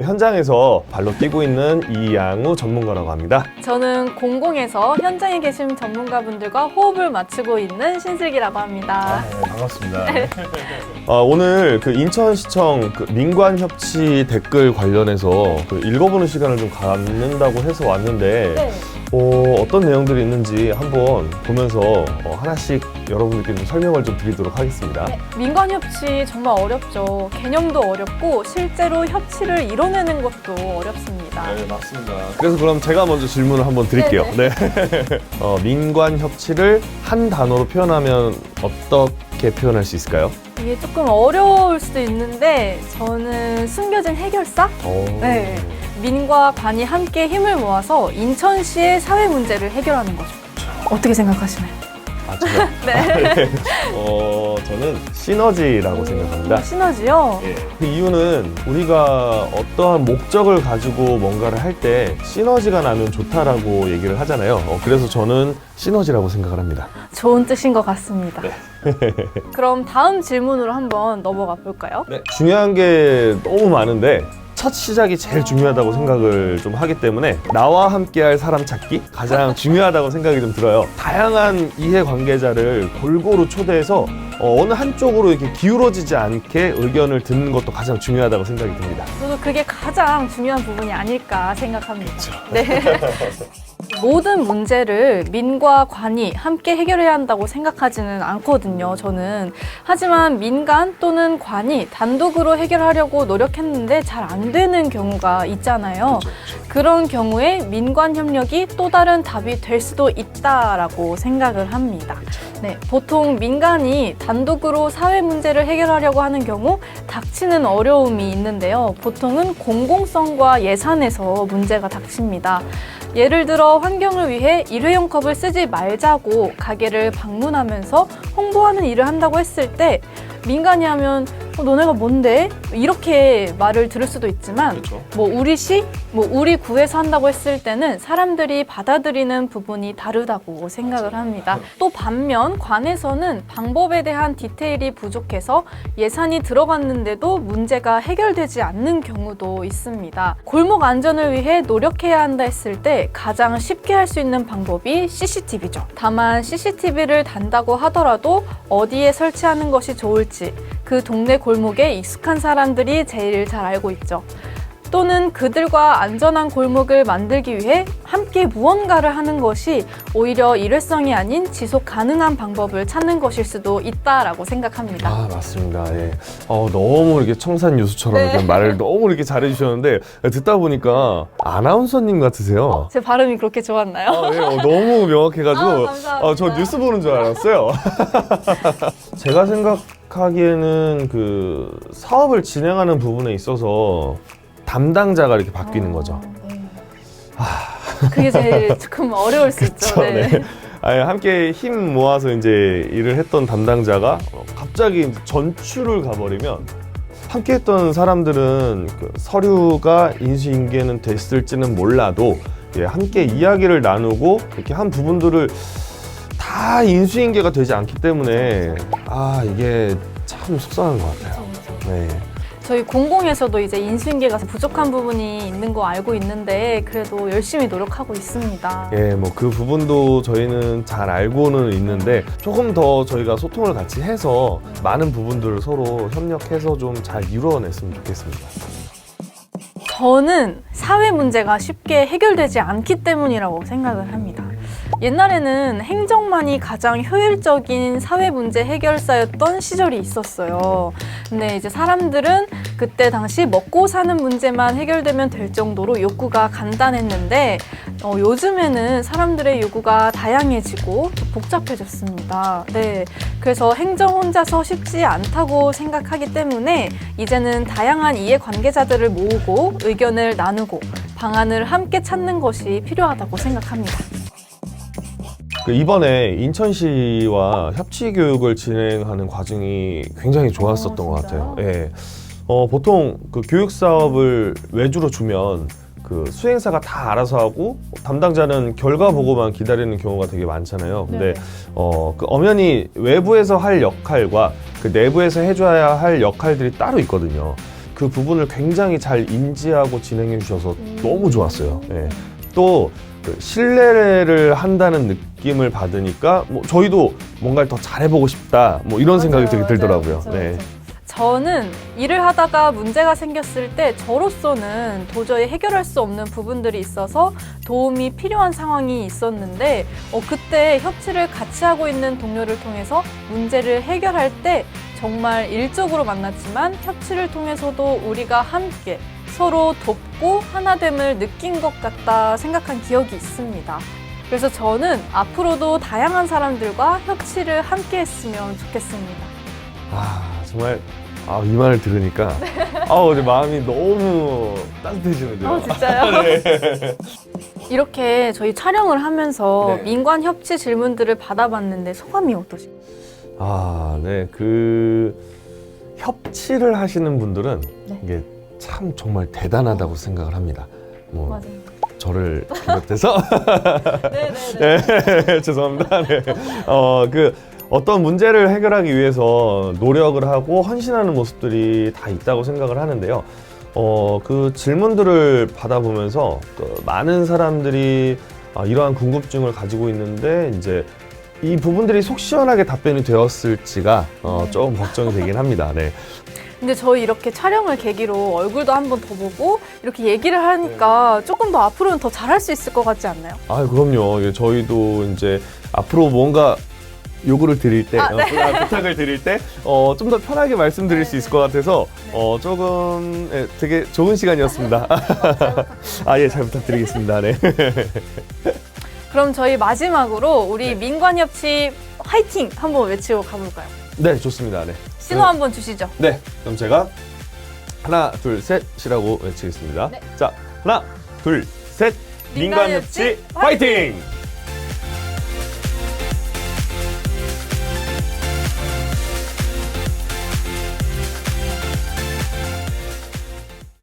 현장에서 발로 뛰고 있는 이양우 전문가라고 합니다. 저는 공공에서 현장에 계신 전문가분들과 호흡을 맞추고 있는 신슬기라고 합니다. 네, 반갑습니다. 오늘 그 인천시청 그 민관협치 댓글 관련해서 그 읽어보는 시간을 좀 갖는다고 해서 왔는데 네. 어떤 내용들이 있는지 한번 보면서 하나씩 여러분들께 좀 설명을 좀 드리도록 하겠습니다. 민관협치 정말 어렵죠. 개념도 어렵고 실제로 협치를 이뤄내는 것도 어렵습니다. 네, 맞습니다. 그래서 그럼 제가 먼저 질문을 한번 드릴게요. 네. 민관협치를 한 단어로 표현하면 어떻게 표현할 수 있을까요? 이게 조금 어려울 수도 있는데 저는 숨겨진 해결사? 네. 민과 관이 함께 힘을 모아서 인천시의 사회 문제를 해결하는 거죠. 어떻게 생각하시나요? 제가? 네. 저는 시너지라고 생각합니다. 시너지요? 예. 그 이유는 우리가 어떠한 목적을 가지고 뭔가를 할 때 시너지가 나면 좋다라고 얘기를 하잖아요. 그래서 저는 시너지라고 생각을 합니다. 좋은 뜻인 것 같습니다. 그럼 다음 질문으로 한번 넘어가 볼까요? 네. 중요한 게 너무 많은데 첫 시작이 제일 중요하다고 생각을 좀 하기 때문에 나와 함께할 사람 찾기 가장 중요하다고 생각이 좀 들어요. 다양한 이해관계자를 골고루 초대해서 어느 한쪽으로 이렇게 기울어지지 않게 의견을 듣는 것도 가장 중요하다고 생각이 듭니다. 저도 그게 가장 중요한 부분이 아닐까 생각합니다. 네. 모든 문제를 민과 관이 함께 해결해야 한다고 생각하지는 않거든요, 저는. 하지만 민간 또는 관이 단독으로 해결하려고 노력했는데 잘 안 되는 경우가 있잖아요. 그런 경우에 민관 협력이 또 다른 답이 될 수도 있다라고 생각을 합니다. 네, 보통 민간이 단독으로 사회 문제를 해결하려고 하는 경우 닥치는 어려움이 있는데요. 보통은 공공성과 예산에서 문제가 닥칩니다. 예를 들어 환경을 위해 일회용 컵을 쓰지 말자고 가게를 방문하면서 홍보하는 일을 한다고 했을 때 민간이 하면 너네가 뭔데? 이렇게 말을 들을 수도 있지만 그렇죠. 우리 시, 우리 구에서 한다고 했을 때는 사람들이 받아들이는 부분이 다르다고 생각을 합니다. 또 반면 관에서는 방법에 대한 디테일이 부족해서 예산이 들어갔는데도 문제가 해결되지 않는 경우도 있습니다. 골목 안전을 위해 노력해야 한다 했을 때 가장 쉽게 할 수 있는 방법이 CCTV죠. 다만 CCTV를 단다고 하더라도 어디에 설치하는 것이 좋을지 그 동네 골목에 익숙한 사람들이 제일 잘 알고 있죠. 또는 그들과 안전한 골목을 만들기 위해 함께 무언가를 하는 것이 오히려 일회성이 아닌 지속 가능한 방법을 찾는 것일 수도 있다라고 생각합니다. 맞습니다. 예. 너무 이렇게 청산 유수처럼 이렇게 말을 너무 이렇게 잘해주셨는데 듣다 보니까 아나운서님 같으세요. 제 발음이 그렇게 좋았나요? 너무 명확해가지고 감사합니다. 저 뉴스 보는 줄 알았어요. 제가 생각하기에는 그 사업을 진행하는 부분에 있어서 담당자가 이렇게 바뀌는 거죠. 그게 제일 조금 어려울 수 있죠. 그쵸, 네. 함께 힘 모아서 이제 일을 했던 담당자가 갑자기 이제 전출을 가버리면 함께 했던 사람들은 그 서류가 인수인계는 됐을지는 몰라도 함께 이야기를 나누고 이렇게 한 부분들을 다 인수인계가 되지 않기 때문에 이게 참 속상한 것 같아요. 네. 저희 공공에서도 이제 인수인계가 부족한 부분이 있는 거 알고 있는데 그래도 열심히 노력하고 있습니다. 그 부분도 저희는 잘 알고는 있는데 조금 더 저희가 소통을 같이 해서 많은 부분들을 서로 협력해서 좀 잘 이루어냈으면 좋겠습니다. 저는 사회 문제가 쉽게 해결되지 않기 때문이라고 생각을 합니다. 옛날에는 행정만이 가장 효율적인 사회 문제 해결사였던 시절이 있었어요. 근데 이제 사람들은 그때 당시 먹고 사는 문제만 해결되면 될 정도로 욕구가 간단했는데 요즘에는 사람들의 요구가 다양해지고 복잡해졌습니다. 네, 그래서 행정 혼자서 쉽지 않다고 생각하기 때문에 이제는 다양한 이해관계자들을 모으고 의견을 나누고 방안을 함께 찾는 것이 필요하다고 생각합니다. 이번에 인천시와 협치 교육을 진행하는 과정이 굉장히 좋았었던 것 같아요. 보통 그 교육 사업을 외주로 주면 그 수행사가 다 알아서 하고 담당자는 결과 보고만 기다리는 경우가 되게 많잖아요. 근데 그 엄연히 외부에서 할 역할과 그 내부에서 해줘야 할 역할들이 따로 있거든요. 그 부분을 굉장히 잘 인지하고 진행해 주셔서 너무 좋았어요. 예. 또그 신뢰를 한다는 느낌을 받으니까 뭐 저희도 뭔가를 더 잘해보고 싶다 뭐 이런 생각이 되게 들더라고요. 맞아요, 네. 맞아요. 저는 일을 하다가 문제가 생겼을 때 저로서는 도저히 해결할 수 없는 부분들이 있어서 도움이 필요한 상황이 있었는데 그때 협치를 같이 하고 있는 동료를 통해서 문제를 해결할 때 정말 일적으로 만났지만 협치를 통해서도 우리가 함께 서로 돕고 하나됨을 느낀 것 같다 생각한 기억이 있습니다. 그래서 저는 앞으로도 다양한 사람들과 협치를 함께 했으면 좋겠습니다. 정말 이 말을 들으니까 이제 마음이 너무 따뜻해지는데요. 진짜요? 네. 이렇게 저희 촬영을 하면서 네. 민관 협치 질문들을 받아봤는데 소감이 어떠신가요? 네. 그 협치를 하시는 분들은 네. 이게 참 정말 대단하다고 생각을 합니다. 뭐 맞아요. 저를 비롯해서 네네네. 네, 죄송합니다. 네. 그 어떤 문제를 해결하기 위해서 노력을 하고 헌신하는 모습들이 다 있다고 생각을 하는데요. 그 질문들을 받아보면서 그 많은 사람들이 이러한 궁금증을 가지고 있는데 이제 이 부분들이 속 시원하게 답변이 되었을지가 조금 걱정이 되긴 합니다. 네. 근데 저희 이렇게 촬영을 계기로 얼굴도 한 번 더 보고 이렇게 얘기를 하니까 조금 더 앞으로는 더 잘할 수 있을 것 같지 않나요? 그럼요. 예, 저희도 이제 앞으로 뭔가 요구를 드릴 때, 부탁을 드릴 때, 좀 더 편하게 말씀드릴 수 있을 것 같아서, 조금, 되게 좋은 시간이었습니다. 예, 잘 부탁드리겠습니다. 네. 그럼 저희 마지막으로 우리 민관협치 화이팅 한번 외치고 가볼까요? 네, 좋습니다. 네. 신호 한번 주시죠. 네, 그럼 제가 하나, 둘, 셋이라고 외치겠습니다. 네. 자, 하나, 둘, 셋, 민간협치 화이팅!